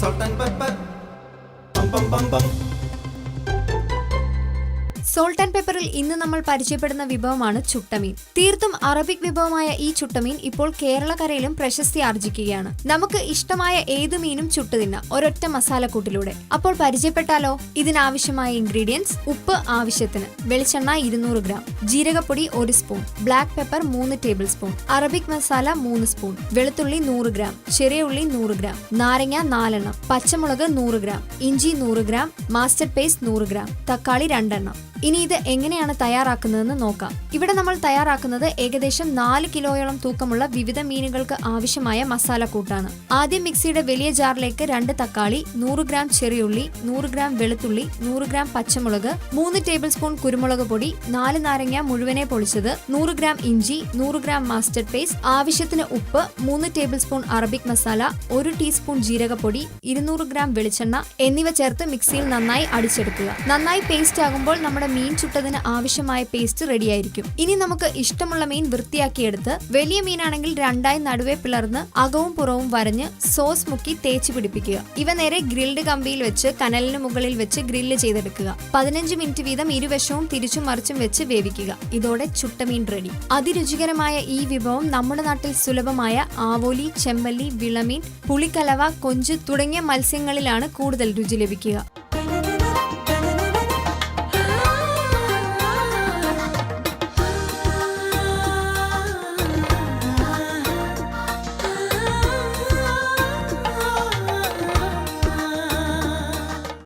salt and pepper. Bum bum bum bum. Salt and പെപ്പറിൽ ഇന്ന് നമ്മൾ പരിചയപ്പെടുന്ന വിഭവമാണ് ചുട്ടമീൻ. തീർത്തും അറബിക് വിഭവമായ ഈ ചുട്ടമീൻ ഇപ്പോൾ കേരളക്കരയിലും പ്രശസ്തി ആർജിക്കുകയാണ്. നമുക്ക് ഇഷ്ടമായ ഏതു മീനും ചുട്ടു തിന്നാം ഒരൊറ്റ മസാലക്കൂട്ടിലൂടെ. അപ്പോൾ പരിചയപ്പെട്ടാലോ? ഇതിനാവശ്യമായ ഇൻഗ്രീഡിയൻസ്: ഉപ്പ് ആവശ്യത്തിന്, വെളിച്ചെണ്ണ 200 ഗ്രാം, ജീരകപ്പൊടി 1 spoon, black pepper 3 tablespoon, Arabic masala 3 spoon, വെളുത്തുള്ളി 100 ഗ്രാം, ചെറിയ ഉള്ളി 100 ഗ്രാം, നാരങ്ങ 4 എണ്ണം, പച്ചമുളക് 100 ഗ്രാം, ഇഞ്ചി 100 ഗ്രാം, മാസ്റ്റർഡ് പേസ്റ്റ് 100 ഗ്രാം, തക്കാളി 2 എണ്ണം. ഇനി ഇത് എങ്ങനെയാണ് തയ്യാറാക്കുന്നതെന്ന് നോക്കാം. ഇവിടെ നമ്മൾ തയ്യാറാക്കുന്നത് ഏകദേശം 4 കിലോയോളം തൂക്കമുള്ള വിവിധ മീനുകൾക്ക് ആവശ്യമായ മസാലക്കൂട്ടാണ്. ആദ്യം മിക്സിയുടെ വലിയ ജാറിലേക്ക് 2 തക്കാളി, 100 ഗ്രാം ചെറിയുള്ളി, 100 ഗ്രാം വെളുത്തുള്ളി, 100 ഗ്രാം പച്ചമുളക്, 3 ടേബിൾ സ്പൂൺ കുരുമുളക് പൊടി, 4 നാരങ്ങ മുഴുവനെ പൊളിച്ചത്, 100 ഗ്രാം ഇഞ്ചി, 100 ഗ്രാം മാസ്റ്റർഡ് പേസ്റ്റ്, ആവശ്യത്തിന് ഉപ്പ്, 3 tablespoon Arabic masala, 1 teaspoon ജീരകപ്പൊടി, 200 ഗ്രാം വെളിച്ചെണ്ണ എന്നിവ ചേർത്ത് മിക്സിയിൽ നന്നായി അടിച്ചെടുക്കുക. നന്നായി പേസ്റ്റ് ആകുമ്പോൾ നമ്മുടെ മീൻ ചുട്ടതിന് ആവശ്യമായ പേസ്റ്റ് റെഡിയായിരിക്കും. ഇനി നമുക്ക് ഇഷ്ടമുള്ള മീൻ വൃത്തിയാക്കിയെടുത്ത്, വലിയ മീനാണെങ്കിൽ 2ആയി നടുവേ പിളർന്ന് അകവും പുറവും വരഞ്ഞ് സോസ് മുക്കി തേച്ച് പിടിപ്പിക്കുക. ഇവ നേരെ ഗ്രിൽഡ് കമ്പിയിൽ വെച്ച് കനലിന് മുകളിൽ വെച്ച് ഗ്രില്ല് ചെയ്തെടുക്കുക. 15 മിനിറ്റ് വീതം ഇരുവശവും തിരിച്ചും മറിച്ചും വെച്ച് വേവിക്കുക. ഇതോടെ ചുട്ടമീൻ റെഡി. അതിരുചികരമായ ഈ വിഭവം നമ്മുടെ നാട്ടിൽ സുലഭമായ ആവോലി, ചെമ്പല്ലി, വിളമീൻ, പുളിക്കലവ, കൊഞ്ച് തുടങ്ങിയ മത്സ്യങ്ങളിലാണ് കൂടുതൽ രുചി ലഭിക്കുക.